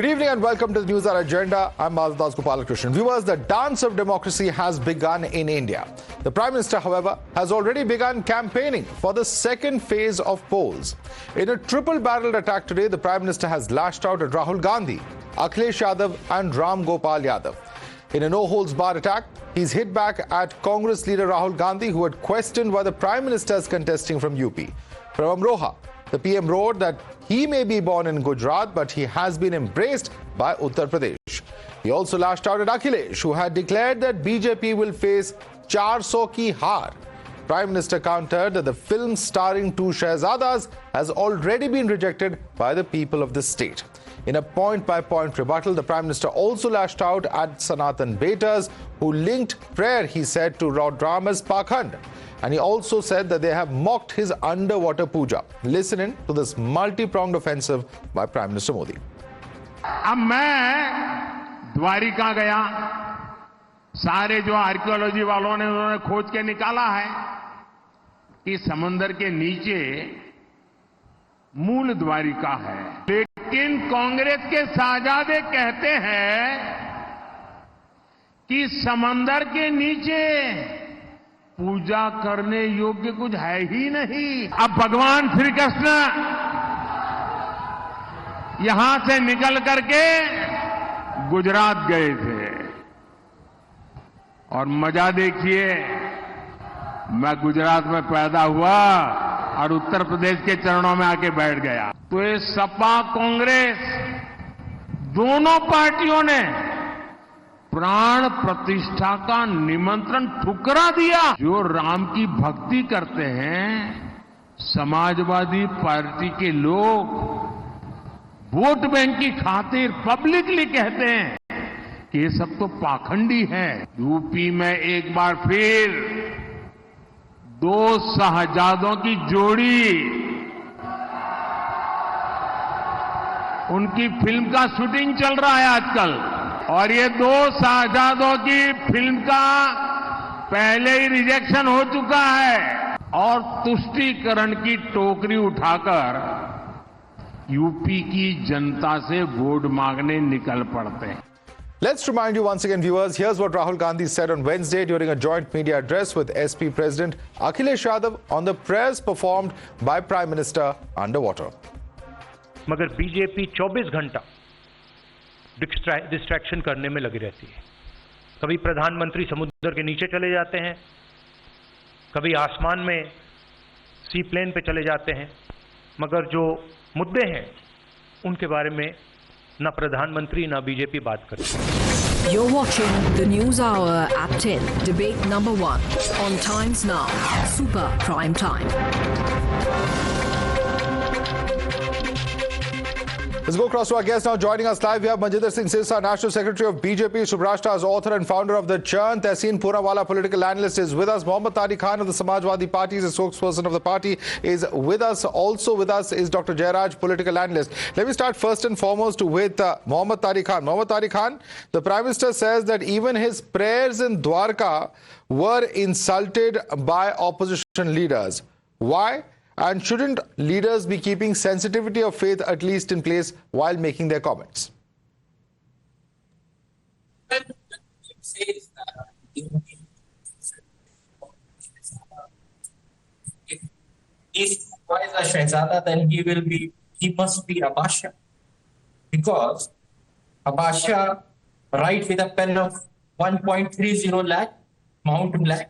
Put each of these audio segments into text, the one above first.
Good evening and welcome to the News Hour Agenda. I'm Madhav Gopalakrishnan. Viewers, the dance of democracy has begun in India. The Prime Minister, however, has already begun campaigning for the second phase of polls. In a triple-barreled attack today, the Prime Minister has lashed out at Rahul Gandhi, Akhilesh Yadav and Ram Gopal Yadav. In a no-holds-barred attack, he's hit back at Congress leader Rahul Gandhi, who had questioned why the Prime Minister is contesting from UP. From Amroha, the PM wrote that he may be born in Gujarat, but he has been embraced by Uttar Pradesh. He also lashed out at Akhilesh, who had declared that BJP will face 400 ki haar. Prime Minister countered that the film starring two Shehzadas has already been rejected by the people of the state. In a point-by-point rebuttal, the Prime Minister also lashed out at Sanatan Betas, who linked prayer, he said, to Raudrama's Pakhand. And he also said that they have mocked his underwater puja. Listen in to this multi-pronged offensive by Prime Minister Modi. अब मैं द्वारिका गया, सारे जो archaeology वालों ने उन्होंने खोज के निकाला है कि समंदर के नीचे मूल द्वारिका है। लेकिन कांग्रेस के साजादे कहते हैं कि समंदर के नीचे पूजा करने योग्य कुछ है ही नहीं। अब भगवान श्री कृष्ण यहां से निकल करके गुजरात गए थे और मजा देखिए, मैं गुजरात में पैदा हुआ और उत्तर प्रदेश के चरणों में आके बैठ गया। तो ये सपा कांग्रेस दोनों पार्टियों ने प्राण प्रतिष्ठा का निमंत्रण ठुकरा दिया। जो राम की भक्ति करते हैं, समाजवादी पार्टी के लोग वोट बैंक की खातिर पब्लिकली कहते हैं कि ये सब तो पाखंडी है। यूपी में एक बार फिर दो शहजादों की जोड़ी, उनकी फिल्म का शूटिंग चल रहा है आजकल, और ये दो शहजादों की फिल्म का पहले ही रिजेक्शन हो चुका है और तुष्टीकरण की टोकरी उठाकर यूपी की जनता से वोट मांगने निकल पड़ते हैं। Let's remind you once again, viewers, here's what Rahul Gandhi said on Wednesday during a joint media address with SP President Akhilesh Yadav on the prayers performed by Prime Minister underwater. मगर BJP 24 घंटा distraction करने में लगी रहती है। कभी प्रधानमंत्री समुद्र के नीचे चले जाते हैं, कभी आसमान में सी प्लेन पे चले जाते हैं, मगर जो मुद्दे हैं उनके बारे में ना प्रधानमंत्री ना बीजेपी बात करती है। You're watching the News Hour at 10, debate number 1 on Times Now, Super Prime Time. Let's go across to our guest now. Joining us live, we have Manjinder Singh Sirsa, National Secretary of BJP, Subrashtra's author and founder of the Churn. Tehseen Poonawalla, political analyst, is with us. Mohammad Tariq Khan of the Samajwadi Party is a spokesperson of the party, is with us. Also with us is Dr. Jairaj, political analyst. Let me start first and foremost with Mohammad Tariq Khan. Mohammad Tariq Khan, the Prime Minister says that even his prayers in Dwarka were insulted by opposition leaders. Why? And shouldn't leaders be keeping sensitivity of faith at least in place while making their comments? If he's a Shehzada, then he must be a Basha. Because a Basha writes with a pen of 1.30 lakh, Mount Black.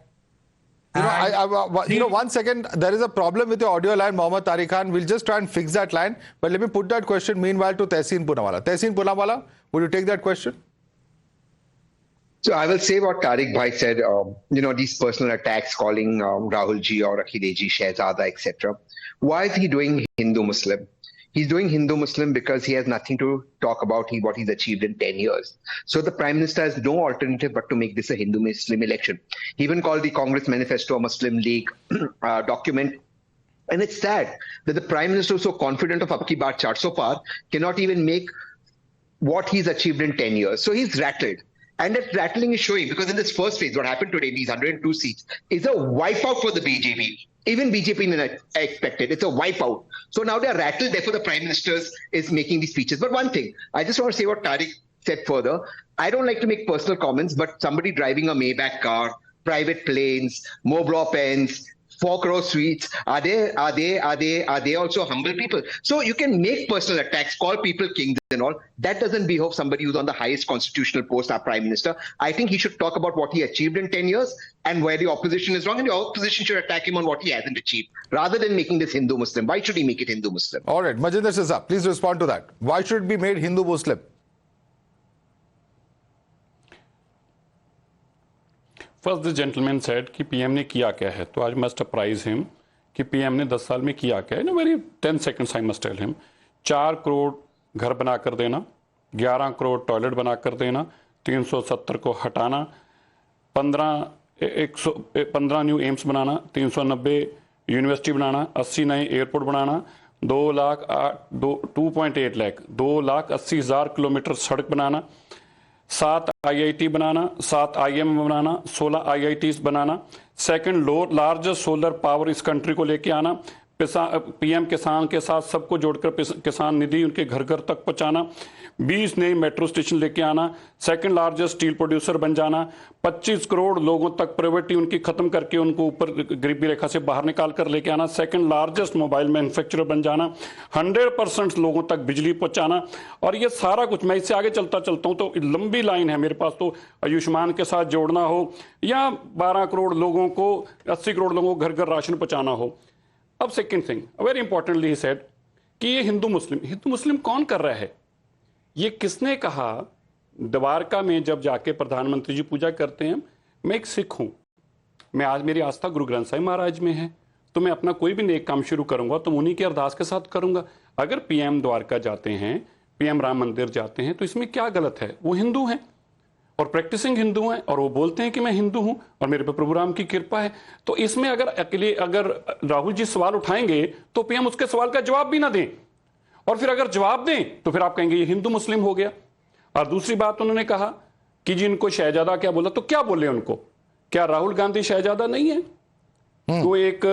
One second, there is a problem with your audio line, Mohammad Tariq Khan. We'll just try and fix that line. But let me put that question meanwhile to Tehseen Poonawalla. Tehseen Poonawalla, would you take that question? So I will say what Tariq Bhai said, these personal attacks calling Rahul ji or Akhilesh ji, Shehzada, etc. Why is he doing Hindu-Muslim? He's doing Hindu-Muslim because he has nothing to talk about what he's achieved in 10 years. So the Prime Minister has no alternative but to make this a Hindu-Muslim election. He even called the Congress Manifesto a Muslim League document. And it's sad that the Prime Minister, so confident of Abki Baar chart so far, cannot even make what he's achieved in 10 years. So he's rattled. And that rattling is showing because in this first phase, what happened today, these 102 seats, is a wipeout for the BJP. Even BJP didn't expect it. It's a wipeout. So now they're rattled. Therefore, the Prime Minister is making these speeches. But one thing, I just want to say what Tariq said further. I don't like to make personal comments, but somebody driving a Maybach car, private planes, Montblanc pens, 4 crore suites, are they also humble people? So you can make personal attacks, call people kings and all. That doesn't behove somebody who's on the highest constitutional post, our Prime Minister. I think he should talk about what he achieved in 10 years and where the opposition is wrong, and the opposition should attack him on what he hasn't achieved, rather than making this Hindu-Muslim. Why should he make it Hindu-Muslim? All right, Majinder Sirsa, please respond to that. Why should it be made Hindu-Muslim? First the gentleman said कि PM ने किया क्या है, तो आज must apprise him कि PM ने 10 साल में किया क्या है. Know very 10 seconds I must tell him. 4 crore घर बनाकर देना, 11 करोड़ टॉयलेट बनाकर देना, 370 को हटाना, 15 न्यू एम्स बनाना, 390 यूनिवर्सिटी बनाना, 80 नए एयरपोर्ट बनाना, 2.8 लाख 2,80,000 किलोमीटर सड़क बनाना, 7 IIT बनाना, 7 IIM बनाना, 16 IITs बनाना, सेकंड लार्जेस्ट सोलर पावर इस कंट्री को लेके आना, पीएम किसान के साथ सबको जोड़कर किसान निधि उनके घर घर तक पहुंचाना, 20 नए मेट्रो स्टेशन लेके आना, सेकंड लार्जेस्ट स्टील प्रोड्यूसर बन जाना, 25 करोड़ लोगों तक पॉवर्टी उनकी खत्म करके उनको ऊपर गरीबी रेखा से बाहर निकाल कर लेके आना, सेकंड लार्जेस्ट मोबाइल मैन्युफैक्चरर बन जाना, 100% लोगों तक बिजली पहुंचाना. और ये सारा कुछ, मैं इससे आगे चलता हूं तो लंबी लाइन है मेरे पास. तो आयुष्मान के साथ जोड़ना हो या 12 करोड़ लोगों को, 80 करोड़ लोगों को घर घर राशन पहुंचाना हो. अब second thing very importantly he said कि ये हिंदू मुस्लिम कौन कर रहा है? ये किसने कहा? द्वारका में जब जाके प्रधानमंत्री जी पूजा करते हैं, मैं एक सिख हूं, मैं आज मेरी आस्था गुरु ग्रंथ साहिब महाराज में है, तो मैं अपना कोई भी नेक काम शुरू करूंगा तो उन्हीं की अरदास के साथ करूंगा. अगर पीएम द्वारका जाते हैं, पीएम राम मंदिर जाते हैं, तो इसमें क्या गलत है? वो हिंदू हैं और प्रैक्टिसिंग हिंदू हैं और वो बोलते हैं कि मैं हिंदू हूं और मेरे पे प्रभु राम की कृपा है. तो इसमें अगर राहुल जी सवाल उठाएंगे तो पीएम उसके सवाल का जवाब भी ना दें, और फिर अगर जवाब दें तो फिर आप कहेंगे ये हिंदू मुस्लिम हो गया. और दूसरी बात उन्होंने कहा कि जी इनको शहजादा क्या बोला, तो क्या बोले उनको? क्या राहुल गांधी शहजादा नहीं है? तो एक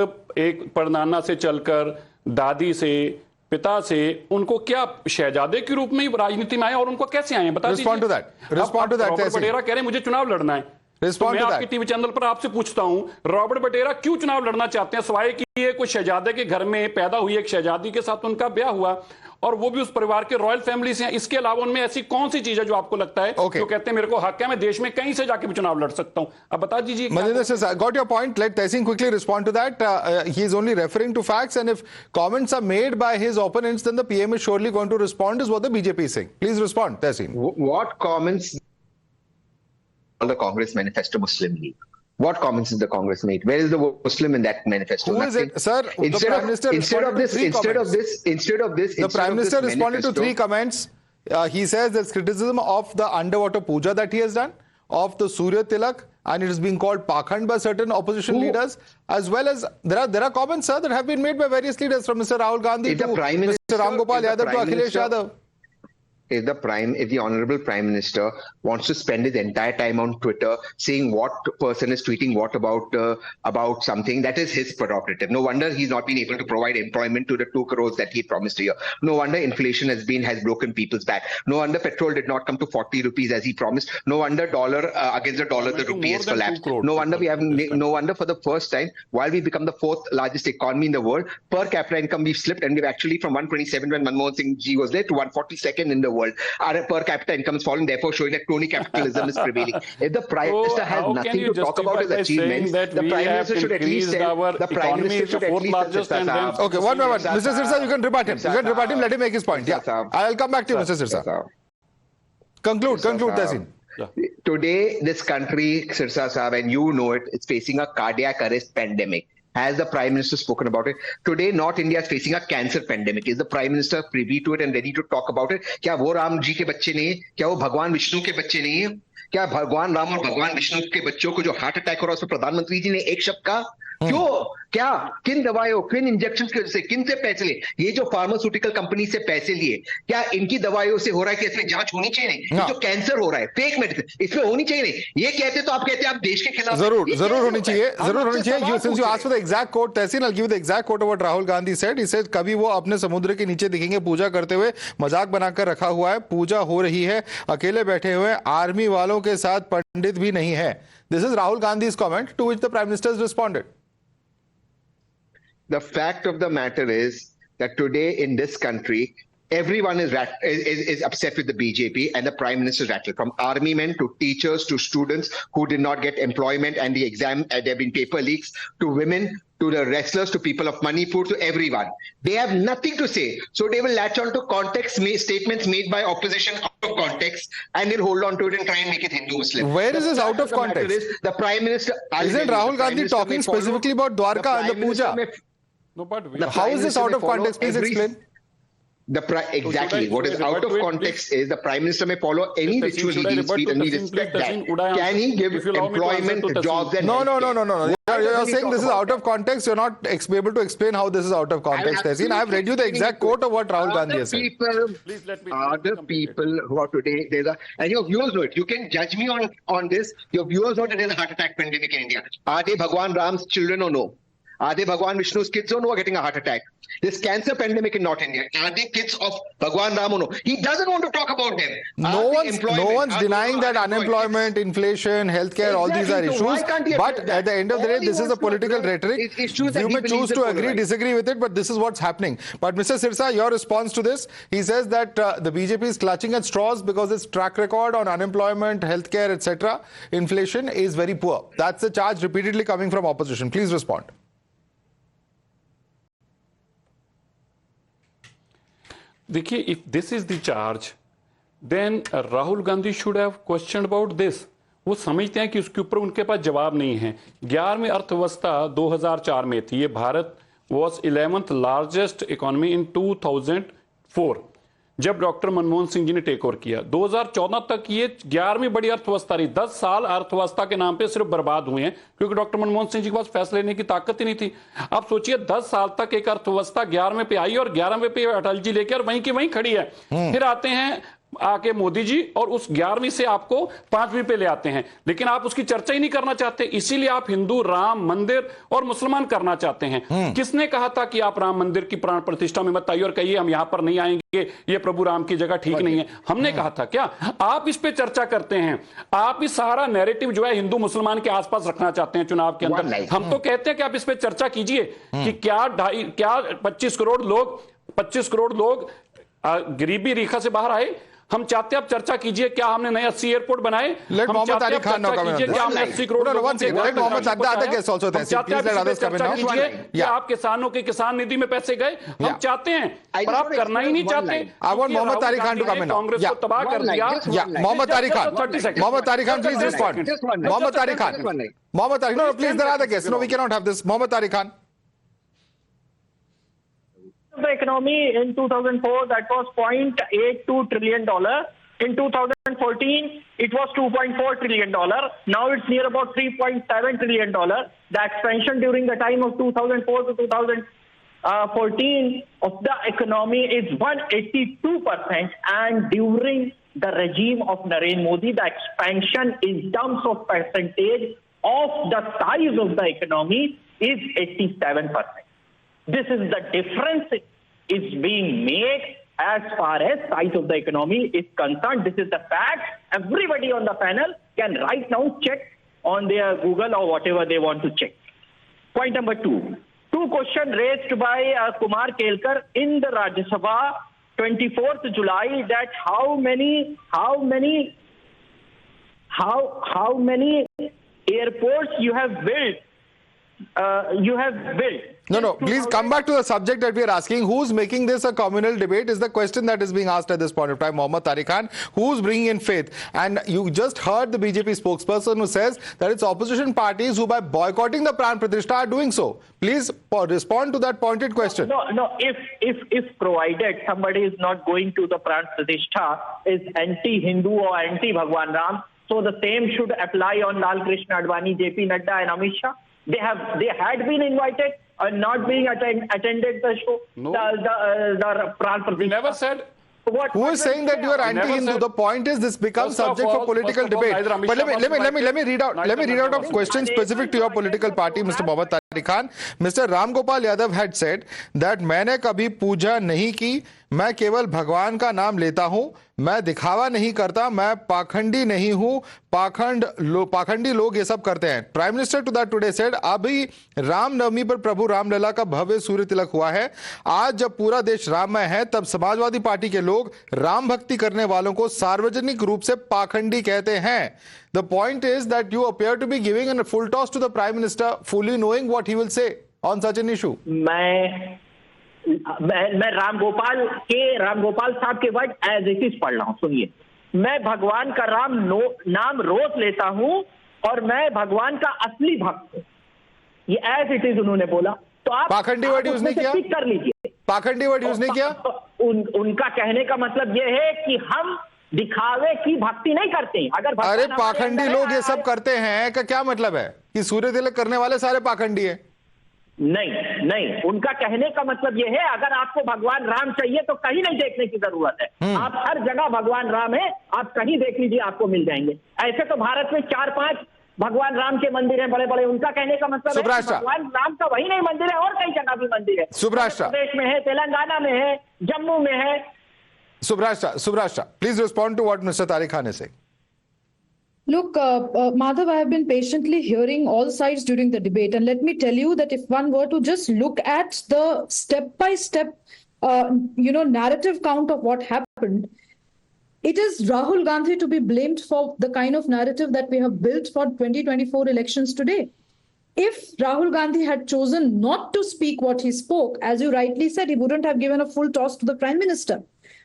परनाना से चलकर दादी से, पिता से, उनको क्या शहजादे के रूप में ही राजनीति में आए और उनको कैसे आए बता दीजिए. Respond to that. रॉबर्ट बटेरा कह रहे हैं मुझे चुनाव लड़ना है. तो मैं आपके टीवी चैनल पर आपसे पूछता हूं, रॉबर्ट बटेरा क्यों चुनाव लड़ना चाहते हैं? सवाए कि ये कोई शहजादे के घर में पैदा हुई एक शहजादी के साथ उनका ब्याह हुआ और वो भी उस परिवार के रॉयल फैमिली से हैं. इसके अलावा उनमें ऐसी कौन सी चीज है जो आपको लगता है जो कहते हैं मेरे को हक है, मैं देश में कहीं से जाके भी चुनाव लड़ सकता हूं? अब बता दीजिए. Majinder sir, got your point. Let Tehseen quickly respond to that. He is only referring to facts, and if comments are made by his opponents, then the PM is surely going to respond, is what the BJP is saying. Please respond, Tehseen. What comments on the Congress manifesto Muslim League? What comments has the Congress made? Where is the Muslim in that manifesto? Who is it, sir? The Prime Minister instead of this, the Prime Minister responded to 3 comments. He says there's criticism of the underwater puja that he has done, of the Surya Tilak, and it is being called Pakhand by certain opposition leaders, as well as there are comments, sir, that have been made by various leaders, from Mr. Rahul Gandhi to Mr. Ram Gopal Yadav to Akhilesh Yadav. If the honorable Prime Minister wants to spend his entire time on Twitter saying what person is tweeting what about something, that is his prerogative. No wonder he's not been able to provide employment to the 2 crores that he promised a year. No wonder inflation has broken people's back. No wonder petrol did not come to 40 rupees as he promised. No wonder against the dollar the rupee has collapsed. No wonder for the first time, while we become the 4th largest economy in the world, per capita income we've slipped, and we've actually from 127 when Manmohan Singh ji was there to 142nd in the world. Our per capita income is falling, therefore showing that crony capitalism is prevailing. If the Prime Minister has nothing to talk about his achievements, the Prime Minister should at least say, okay, one moment. Mr. Sirsa, you can rebut him. Let him make his point. Yeah. I'll come back to you, Mr. Sirsa. Conclude, Tehseen. Today, this country, Sirsa Saab, and you know it, it's facing a cardiac arrest pandemic. Has the Prime Minister spoken about it? Today, North India is facing a cancer pandemic. Is the Prime Minister privy to it and ready to talk about it? क्या वो राम जी के बच्चे नहीं है? क्या वो भगवान विष्णु के बच्चे नहीं है? क्या भगवान राम और भगवान विष्णु के बच्चों को जो हार्ट अटैक हो रहा है उस पर प्रधानमंत्री जी ने एक शब्द कहा? क्यों? क्या? किन दवाइयों, किन इंजेक्शन से, किन से पैसे लिए? ये जो फार्मास्यूटिकल कंपनी से पैसे लिए, क्या इनकी दवाइयों से हो रहा है कि इसमें जांच होनी चाहिए? नहीं। ये जो कैंसर हो रहा है, फेक मेडिसिन, इसमें होनी चाहिए नहीं। ये कहते तो आप कहते आप देश के खिलाफ। जरूर होनी चाहिए, जरूर होनी चाहिए। Since you asked for the exact quote, Tehseen, I'll give you the exact quote of what Rahul Gandhi said. He said, कभी वो अपने समुद्र के नीचे दिखेंगे पूजा करते हुए, मजाक बनाकर रखा हुआ है, पूजा हो रही है, अकेले बैठे हुए, आर्मी वालों के साथ पंडित भी नहीं है. This is Rahul Gandhi's comment, to which the Prime Minister has responded. The fact of the matter is that today in this country, everyone is upset with the BJP and the Prime Minister's rattle, from army men to teachers to students who did not get employment and the exam, there have been paper leaks, to women, to the wrestlers, to people of Manipur, to everyone. They have nothing to say. So they will latch on to statements made by opposition out of context, and they'll hold on to it and try and make it Hindu-Muslim. Where is this out of context? The Prime Minister... Isn't Rahul Gandhi talking specifically about Dwarka and the puja? No, but How is this out of context? Please explain. Exactly. What is out of context is the Prime Minister may follow any ritual he deems fit, and we respect that. Can he give employment, jobs, and... No. You're saying this is out of context. You're not able to explain how this is out of context, Tehseen. I have read you the exact quote of what Rahul Gandhi has said. Please let me... Other people who are today... And your viewers know it. You can judge me on this. Your viewers know that there's a heart attack pandemic in India. Are they Bhagwan Ram's children or no? Are they Bhagwan Vishnu's kids or no are getting a heart attack? This cancer pandemic in North India, are they kids of Bhagwan Ram or no? He doesn't want to talk about them. No one's denying that unemployment, inflation, healthcare, all these are issues. But at the end of the day, this is a political rhetoric. You may choose to agree, disagree with it, but this is what's happening. But Mr. Sirsa, your response to this, he says that the BJP is clutching at straws because its track record on unemployment, healthcare, etc., inflation is very poor. That's the charge repeatedly coming from opposition. Please respond. देखिए, if this is the charge, then Rahul Gandhi should have questioned about this. वो समझते हैं कि उसके ऊपर उनके पास जवाब नहीं है. 11वीं अर्थव्यवस्था 2004 में थी. ये Bharat was 11th largest economy in 2004 जब डॉक्टर मनमोहन सिंह जी ने टेक ओवर किया. 2014 तक ये 11वीं बड़ी अर्थव्यवस्था रही. 10 साल अर्थव्यवस्था के नाम पे सिर्फ बर्बाद हुए हैं क्योंकि डॉक्टर मनमोहन सिंह जी के पास फैसले लेने की ताकत ही नहीं थी. आप सोचिए 10 साल तक एक अर्थव्यवस्था 11वें पे आई और 11वें पे अटल जी लेके और वहीं की वहीं खड़ी है. फिर आते हैं आके मोदी जी और उस 11वीं से आपको 5वीं पे ले आते हैं, लेकिन आप उसकी चर्चा ही नहीं करना चाहते. इसीलिए आप हिंदू राम मंदिर और मुसलमान करना चाहते हैं. किसने कहा था कि आप राम मंदिर की प्राण प्रतिष्ठा में मत आइए और कहिए हम यहां पर नहीं आएंगे, ये प्रभु राम की जगह ठीक नहीं है? हमने कहा था क्या? आप इस पे चर्चा करते हैं. आप इस सारा नैरेटिव जो है हिंदू मुसलमान के आसपास रखना चाहते हैं चुनाव के अंदर. हम तो कहते हैं कि आप इस पे चर्चा कीजिए कि क्या 25 करोड़ लोग गरीबी रेखा से बाहर आए. हम चाहते हैं आप चर्चा कीजिए क्या हमने नए 80 एयरपोर्ट बनाए. Let Mohammad Ali Khan now come in. क्या हमने 80 crore Let Mohammad other guests also there. Please let others come in now. क्या आप किसानों के किसान निधि में पैसे गए? हम चाहते हैं पर आप करना ही नहीं चाहते. I want Mohammad Ali Khan to come in now. Congress को तबाह कर दिया. Mohammad Ali Khan, please respond. Mohammad Ali Khan. No, please, there are other guests. No, we cannot have this. Mohammad Ali Khan. The economy in 2004, that was $0.82 trillion. In 2014, it was $2.4 trillion. Now it's near about $3.7 trillion. The expansion during the time of 2004 to 2014 of the economy is 182%, and during the regime of Narendra Modi, the expansion in terms of percentage of the size of the economy is 87%. This is the difference is being made as far as size of the economy is concerned. This is the fact. Everybody on the panel can right now check on their Google or whatever they want to check. Point number 2. Two questions raised by Kumar Kelkar in the Rajya Sabha 24th July that how many airports you have built. No, please come back to the subject that we are asking. Who's making this a communal debate is the question that is being asked at this point of time. Mohammad Tariq Khan, who's bringing in faith? And you just heard the BJP spokesperson who says that it's opposition parties who by boycotting the Pran Pratishtha are doing so. Please respond to that pointed question. No. If provided somebody is not going to the Pran Pratishtha, is anti-Hindu or anti-Bhagwan Ram, so the same should apply on Lal Krishna Advani, JP Nadda and Amit Shah. They had been invited and not being attended the show. No. The Pran We never said. Who is saying that you are anti-Hindu? The point is this becomes subject for political debate. But let me read out of questions specific to your political party, Mr. Mohammad Tariq Khan. Mr. Ram Gopal Yadav had said that मैंने कभी पूजा नहीं की, मैं केवल भगवान का नाम लेता हूं, मैं दिखावा नहीं करता, मैं पाखंडी नहीं हूं, पाखंडी लोग ये सब करते हैं. Prime minister to that today said अभी रामनवमी पर प्रभु रामलला का भव्य सूर्य तिलक हुआ है. आज जब पूरा देश राममय है तब समाजवादी पार्टी के लोग राम भक्ति करने वालों को सार्वजनिक रूप से पाखंडी कहते हैं. The point is that you appear to be giving a full toss to the Prime Minister, fully knowing what he will say on such an issue. मैं राम गोपाल साहब के वर्ड एज इट इज पढ़ रहा हूं. सुनिए, मैं भगवान का नाम रोज लेता हूं और मैं भगवान का असली भक्त हूं. ये एज इट इज उन्होंने बोला. तो आप पाखंडी वर्ड यूज नहीं किया, कर लीजिए. पाखंडी वर्ड यूज नहीं किया. उनका कहने का मतलब ये है कि हम दिखावे की भक्ति नहीं करते. अगर अरे पाखंडी लोग ये सब करते हैं का क्या मतलब है कि सूर्य तिलक करने वाले सारे पाखंडी हैं? नहीं, उनका कहने का मतलब यह है अगर आपको भगवान राम चाहिए तो कहीं नहीं देखने की जरूरत है. आप हर जगह भगवान राम है, आप कहीं देख लीजिए आपको मिल जाएंगे. ऐसे तो भारत में 4-5 भगवान राम के मंदिर हैं बड़े बड़े. उनका कहने का मतलब है भगवान राम का वही नहीं मंदिर है और कई जगह भी मंदिर है. सुब्राष्ट्र प्रदेश में है, तेलंगाना में है, जम्मू में है. Subrashta, please respond to what Mr. Tariq Khan is saying. Look, Madhav, I have been patiently hearing all sides during the debate. And let me tell you that if one were to just look at the step-by-step, narrative count of what happened, it is Rahul Gandhi to be blamed for the kind of narrative that we have built for 2024 elections today. If Rahul Gandhi had chosen not to speak what he spoke, as you rightly said, he wouldn't have given a full toss to the Prime Minister.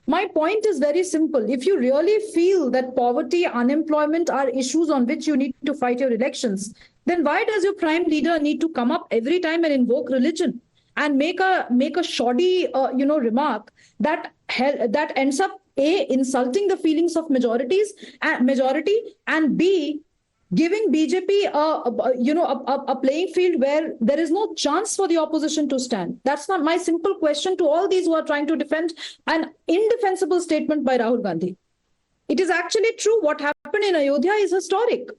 My point is very simple. If you really feel that poverty, unemployment are issues on which you need to fight your elections, then why does your prime leader need to come up every time and invoke religion and make a shoddy, remark that ends up A, insulting the feelings of majority, and B, giving BJP a playing field where there is no chance for the opposition to stand? That's not my simple question to all these who are trying to defend an indefensible statement by Rahul Gandhi. It is actually true. What happened in Ayodhya is historic.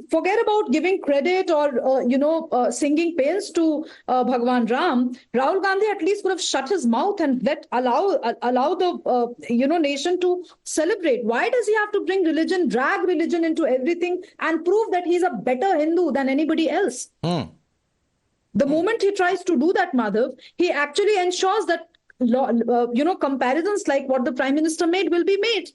Forget about giving credit or singing pains to Bhagwan Ram. Rahul Gandhi at least would have shut his mouth and allow the nation to celebrate. Why does he have to bring religion, drag religion into everything and prove that he's a better Hindu than anybody else? The moment he tries to do that, Madhav, he actually ensures that comparisons like what the Prime Minister made will be made.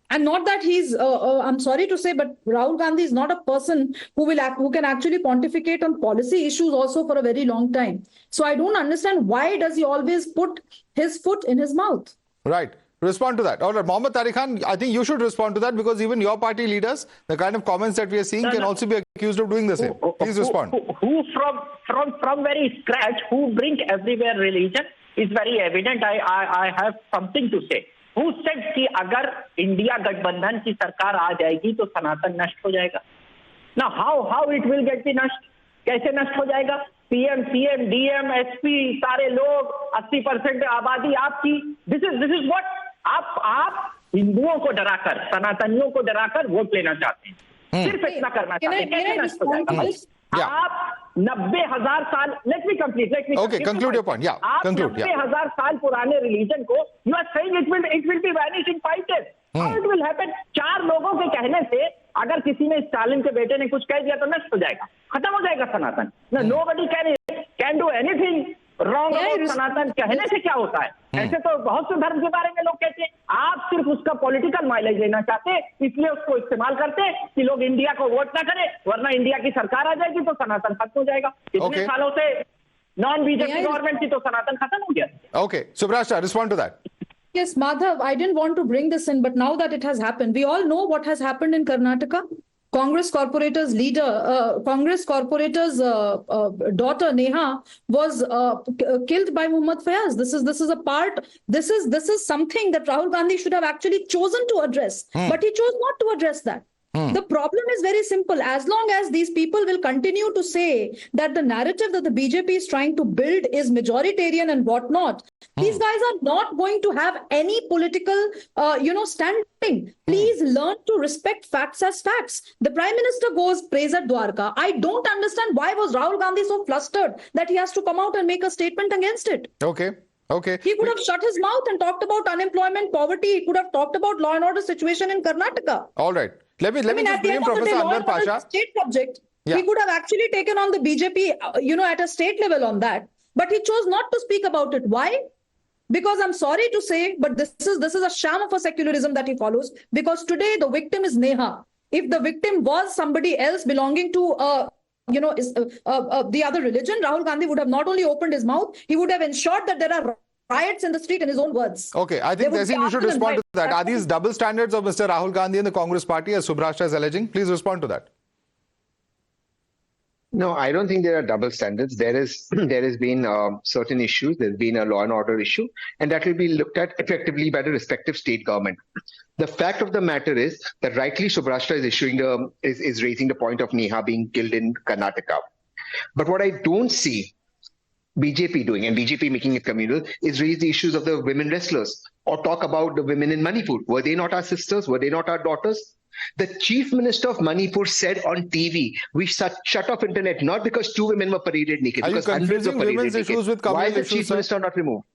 And not that he's, I'm sorry to say, but Rahul Gandhi is not a person who can actually pontificate on policy issues also for a very long time. So I don't understand why does he always put his foot in his mouth? Right. Respond to that. All right, Mohammad Tariq Khan, I think you should respond to that because even your party leaders, the kind of comments that we are seeing can also be accused of doing the same. Please respond. Who from very scratch, who bring everywhere religion is very evident. I have something to say. Who said कि अगर India गठबंधन की सरकार आ जाएगी तो सनातन नष्ट हो जाएगा? Now how it will get be नष्ट? कैसे नष्ट हो जाएगा? PM, DM, SP सारे लोग 80% आबादी आपकी. This is what आप हिंदुओं को डराकर, सनातनियों को डराकर वोट लेना चाहते हैं. सिर्फ इतना करना चाहते हैं. कैसे नष्ट हो जाएगा? आप 90,000 साल, let me complete. Okay, conclude your point. Yeah, conclude. 90,000 साल पुराने रिलीजन को you are saying it will be vanished in 5 days. How it will happen? 4 लोगों के कहने से अगर किसी ने स्टालिन के बेटे ने कुछ कह दिया तो नष्ट हो जाएगा, खत्म हो जाएगा सनातन. Nobody can do anything wrong about सनातन. कहने से क्या होता है? ऐसे तो बहुत से धर्म के बारे में लोग कहते हैं. आप सिर्फ उसका पॉलिटिकल माइलेज लेना चाहते हैं, इसलिए उसको इस्तेमाल करते हैं कि लोग इंडिया को वोट ना करें, वरना इंडिया की सरकार आ जाएगी तो सनातन खत्म हो जाएगा. इतने सालों से नॉन बीजेपी गवर्नमेंट थी तो सनातन खत्म हो गया. Okay, Subrashta, respond to that. Yes, Madhav, I didn't want to bring this in, but now that it has happened, we all know what has happened in Karnataka. Congress corporator's daughter Neha was killed by Muhammad Fayaz. This is something that Rahul Gandhi should have actually chosen to address, but he chose not to address that. The problem is very simple. As long as these people will continue to say that the narrative that the BJP is trying to build is majoritarian and whatnot, these guys are not going to have any political, standing. Please learn to respect facts as facts. The Prime Minister goes praise at Dwarka. I don't understand why was Rahul Gandhi so flustered that he has to come out and make a statement against it. Okay. He could have shut his mouth and talked about unemployment, poverty. He could have talked about law and order situation in Karnataka. All right. Let me just bring in Professor Anwar Pasha. State subject. Yeah. He could have actually taken on the BJP, at a state level on that. But he chose not to speak about it. Why? Because I'm sorry to say, but this is a sham of a secularism that he follows. Because today the victim is Neha. If the victim was somebody else belonging to the other religion, Rahul Gandhi would have not only opened his mouth, he would have ensured that there are riots in the street in his own words. Okay, I think Tehseen, you should respond to that. Are these double standards of Mr. Rahul Gandhi and the Congress party, as Subhrashta is alleging? Please respond to that. No, I don't think there are double standards. There has been certain issues. There's been a law and order issue, and that will be looked at effectively by the respective state government. The fact of the matter is that rightly Subhrashta is raising the point of Neha being killed in Karnataka. But what I don't see BJP doing, and BJP making it communal, is raise the issues of the women wrestlers or talk about the women in Manipur. Were they not our sisters? Were they not our daughters? The chief minister of Manipur said on TV, we shut off internet not because 2 women were paraded naked. Are you confusing women's issues with communal issues? Why is the chief minister not removed?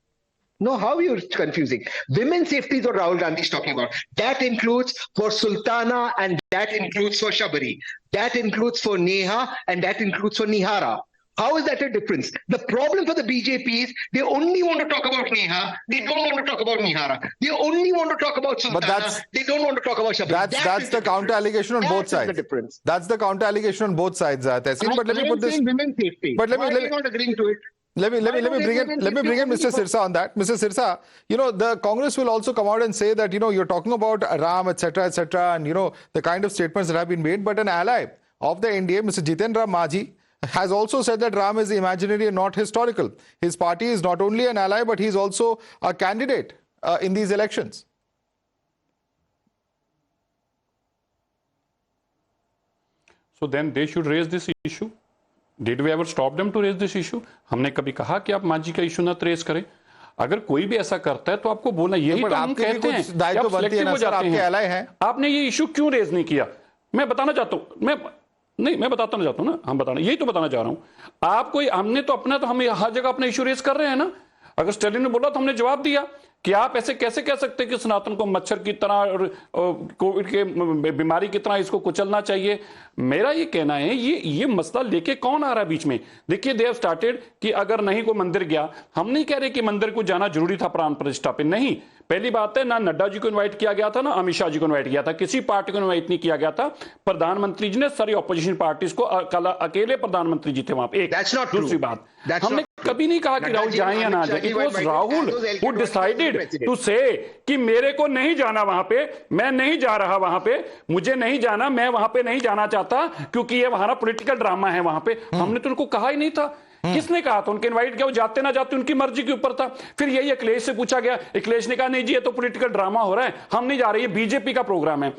No, how are you confusing? Women's safety is what Rahul Gandhi is talking about. That includes for Sultana and that includes for Shabari. That includes for Neha and that includes for Nihara. How is that a difference? The problem for the BJP is they only want to talk about Neha. They don't want to talk about Nihara. They only want to talk about Sultana. They don't want to talk about Shabari. That's the counter allegation on both sides. The difference. That's the counter allegation on both sides, Tehseen. But let me put this. Women's safety. But let me. Why are you not agreeing to it? Let me bring in Mr. Sirsa on that. Mr. Sirsa, the Congress will also come out and say that, you're talking about Ram, etc., and, the kind of statements that have been made. But an ally of the NDA, Mr. Jitendra Majhi, has also said that Ram is imaginary and not historical. His party is not only an ally, but he's also a candidate in these elections. So then they should raise this issue. Did we ever stop them to raise this issue? हमने कभी कहा कि आप मांझी का issue ना raise करें? अगर कोई भी ऐसा करता है तो आपको बोलना, यही तो हम कहते हैं कि आप सिलेक्टिव हो जाते हैं। आपने ये इशू क्यों रेज नहीं किया? मैं बताना चाहता हूं, मैं बताता ना चाहता हूं ना, हम बताना, यही तो बताना चाह रहा हूं। आपको हमने तो अपना, तो हम हर जगह अपना इशू रेज कर रहे हैं ना। अगर स्टालिन ने बोला तो हमने जवाब दिया कि आप ऐसे कैसे कह सकते हैं कि सनातन को मच्छर की तरह और कोविड के बीमारी की तरह इसको कुचलना चाहिए। मेरा ये कहना है, ये मसला लेके कौन आ रहा है बीच में? देखिए, दे हैव स्टार्टेड कि अगर नहीं कोई मंदिर गया, हम नहीं कह रहे कि मंदिर को जाना जरूरी था प्राण प्रतिष्ठा पे, नहीं। पहली बात है, ना नड्डा जी को इनवाइट किया गया था, ना अमित शाह जी को इनवाइट किया था, किसी पार्टी को इनवाइट नहीं किया गया था। प्रधानमंत्री जी ने सारी ऑपोजिशन पार्टीज को, अकेले प्रधानमंत्री जी थे वहां पे। दूसरी बात, हमने कभी नहीं कहा कि राहुल जाए या ना जाए। It was Rahul who decided to say कि मेरे को नहीं जाना वहां पे, मैं नहीं जा रहा वहां पे, मुझे नहीं जाना, मैं वहां पे नहीं जाना चाहता क्योंकि ये हमारा पॉलिटिकल ड्रामा है वहां पे। हमने तो उनको कहा ही नहीं था। किसने कहा था? उनके इनवाइट किया, वो जाते ना जाते उनकी मर्जी के ऊपर था। फिर यही अखिलेश से पूछा गया, अखिलेश ने कहा नहीं जी ये तो पॉलिटिकल ड्रामा हो रहा है, हम नहीं जा रहे, ये बीजेपी का प्रोग्राम है।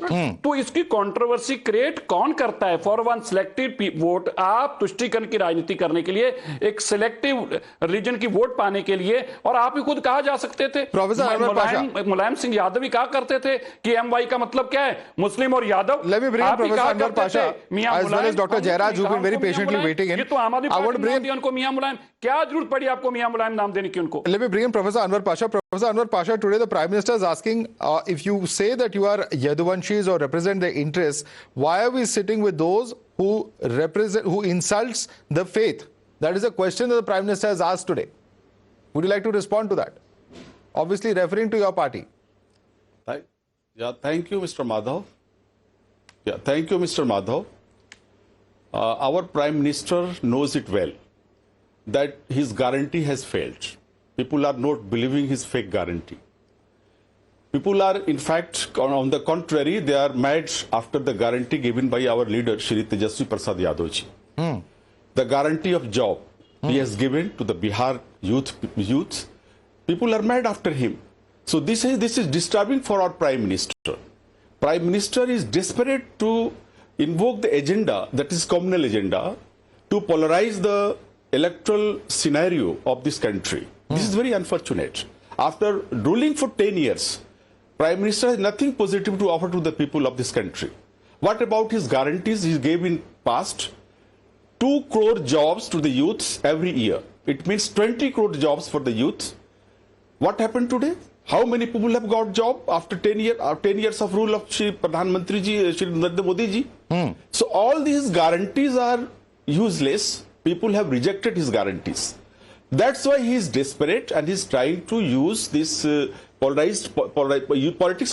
तो इसकी कंट्रोवर्सी क्रिएट कौन करता है? फॉर वन सिलेक्टिव वोट, आप तुष्टीकरण की राजनीति करने के लिए, एक सिलेक्टिव रीजन की वोट पाने के लिए, और आप ही खुद कहा जा सकते थे। प्रोफेसर मुलायम सिंह यादव भी कहा करते थे कि एमवाई का मतलब क्या है, मुस्लिम और यादव। मियां मुलायम, क्या जरूरत पड़ी आपको मियां मुलायम नाम देने की उनको? Let me bring in Professor Anwar Pasha. Professor Anwar Pasha, today the Prime Minister is asking, if you say that you are Yaduvanshis or represent their interests, why are we sitting with those who insults the faith? That is a question that the Prime Minister has asked today. Would you like to respond to that? Obviously referring to your party. Thank you, Mr. Madhav. Thank you, Mr. Madhav. Our Prime Minister knows it well that his guarantee has failed. People are not believing his fake guarantee. People are, in fact, on the contrary, they are mad after the guarantee given by our leader, Shri Tejaswi Prasad Yadav ji. The guarantee of job he has given to the Bihar youth. People are mad after him. So this is disturbing for our Prime Minister. Prime Minister is desperate to invoke the agenda, that is communal agenda, to polarize the electoral scenario of this country. This is very unfortunate. After ruling for 10 years, Prime Minister has nothing positive to offer to the people of this country. What about his guarantees he gave in past? 2 crore jobs to the youths every year. It means 20 crore jobs for the youth. What happened today? How many people have got job after 10 years of rule of Shri Pradhan Mantri ji, Shri Narendra Modi ji? So all these guarantees are useless. People have rejected his guarantees. That's why he is desperate and he is trying to use this politics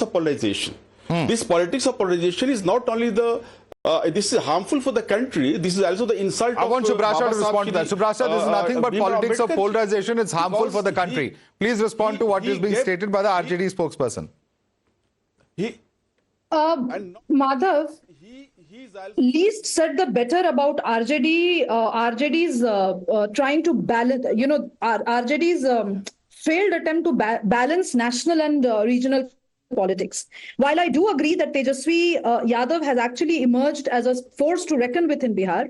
of polarization. This politics of polarization is not only this is harmful for the country, this is also the insult I want Subrasha to respond to that. Subrasha, this is nothing but politics of polarization. It's harmful for the country. Please respond to what is being stated by the RJD spokesperson. Madhav, least said the better about RJD's trying to balance, RJD's failed attempt to balance national and regional politics. While I do agree that Tejasvi Yadav has actually emerged as a force to reckon with in Bihar,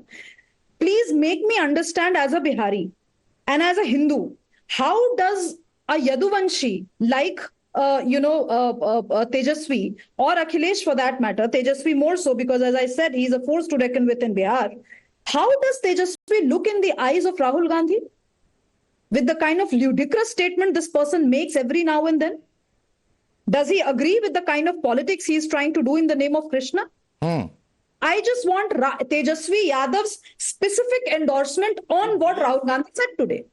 please make me understand as a Bihari and as a Hindu, how does a Yaduvanshi like Tejasvi or Akhilesh for that matter, Tejasvi more so because as I said, he's a force to reckon with in Bihar. How does Tejasvi look in the eyes of Rahul Gandhi? With the kind of ludicrous statement this person makes every now and then? Does he agree with the kind of politics he is trying to do in the name of Krishna? I just want Tejasvi Yadav's specific endorsement on what Rahul Gandhi said today.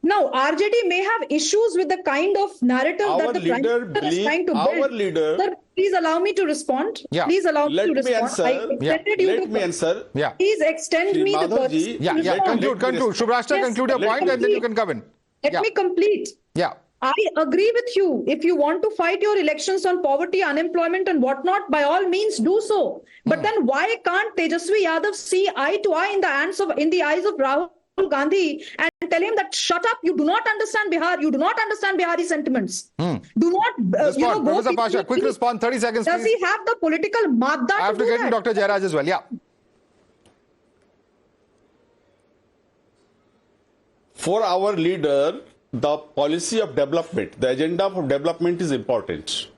Now, RJD may have issues with the kind of narrative that the Prime Minister is trying to build. Sir, please allow me to respond. Yeah. Please allow me to respond. Let me answer. Yeah. Please extend me the courtesy. Conclude. Subrasha, conclude your point and then you can come in. Let me complete. Yeah. I agree with you. If you want to fight your elections on poverty, unemployment and whatnot, by all means do so. But then why can't Tejasvi Yadav see eye to eye in the eyes of Rahul Gandhi and tell him that shut up, you do not understand Bihar, you do not understand Bihari sentiments. Do not Professor Pasha, quick response, 30 seconds Does please. he have the political madda I have to get to Dr. Jairaj as well. Yeah. For our leader, the policy of development, the agenda for development is important.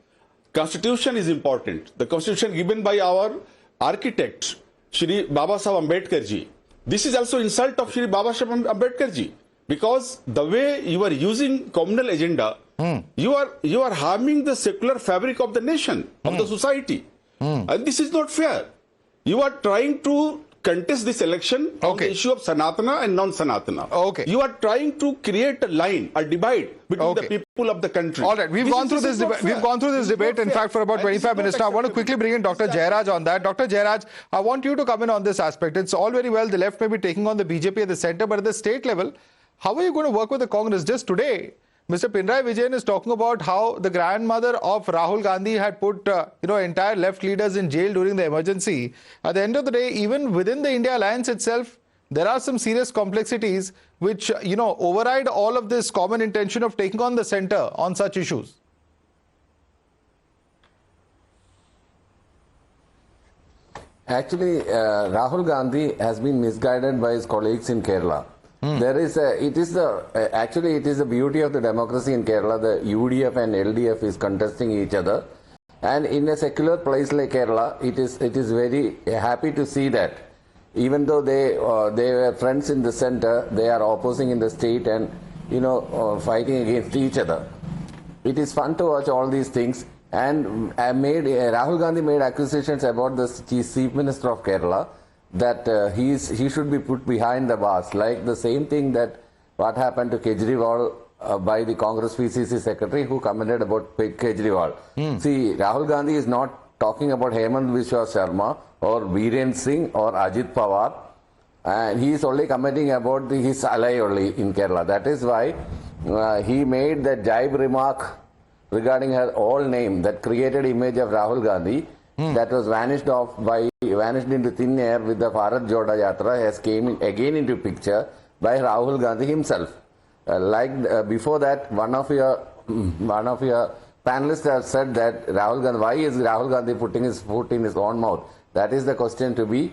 Constitution is important. The constitution given by our architect, Shri Baba Saheb Ambedkar ji. This is also insult of Shri Baba Saheb Ambedkar ji, because the way you are using communal agenda, you are harming the secular fabric of the nation, of the society, and this is not fair. You are trying to contest this election on the issue of Sanatana and non-Sanatana. You are trying to create a line, a divide between the people of the country. All right, we've gone through this debate, in fact, for about 25 minutes now. I want to quickly bring in Dr. Jairaj on that. Dr. Jairaj, I want you to come in on this aspect. It's all very well the left may be taking on the BJP at the center, but at the state level, how are you going to work with the Congress? Just today, Mr. Pinarayi Vijayan is talking about how the grandmother of Rahul Gandhi had put, entire left leaders in jail during the emergency. At the end of the day, even within the India Alliance itself, there are some serious complexities which, override all of this common intention of taking on the center on such issues. Actually, Rahul Gandhi has been misguided by his colleagues in Kerala. It is the beauty of the democracy in Kerala. The UDF and LDF is contesting each other, and in a secular place like Kerala, it is very happy to see that even though they were friends in the center, they are opposing in the state and fighting against each other. It is fun to watch all these things. And Rahul Gandhi made accusations about the Chief Minister of Kerala, that he should be put behind the bars, like the same thing that what happened to Kejriwal by the Congress PCC secretary who commented about Kejriwal. See, Rahul Gandhi is not talking about Hemant Biswa Sharma or Biren Singh or Ajit Pawar, and he is only commenting about his ally only in Kerala. That is why he made that jibe remark regarding her old name that created image of Rahul Gandhi that was vanished into thin air with the Bharat Jodo Yatra, has came again into picture by Rahul Gandhi himself. Before that, one of your panelists have said that Rahul Gandhi, why is Rahul Gandhi putting his foot in his own mouth? That is the question to be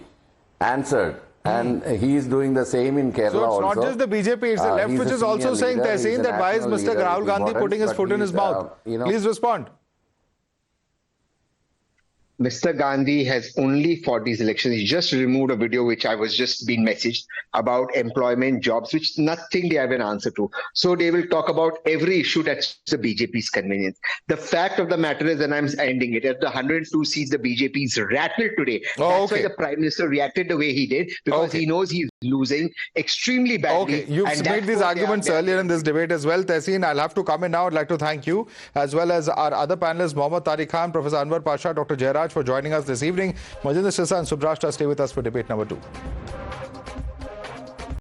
answered. And he is doing the same in Kerala also. So it's not just the BJP, it's the left which is also saying, Tehseen, that why is Mr. Rahul Gandhi putting his foot in his mouth? Please respond. Mr. Gandhi has only fought these elections. He just removed a video which I was just being messaged about employment, jobs, which nothing they have an answer to. So they will talk about every issue that's the BJP's convenience. The fact of the matter is, and I'm ending it, at the 102 seats the BJP's rattled today. That's why the Prime Minister reacted the way he did, because he knows he's losing extremely badly. Okay, you've made these arguments earlier in this debate as well, Tehseen. I'll have to come in now. I'd like to thank you, as well as our other panelists, Mohammad Tariq Khan, Professor Anwar Pasha, Dr. Jairaj, for joining us this evening. Majinder Sissa and Subhrashta stay with us for debate number 2.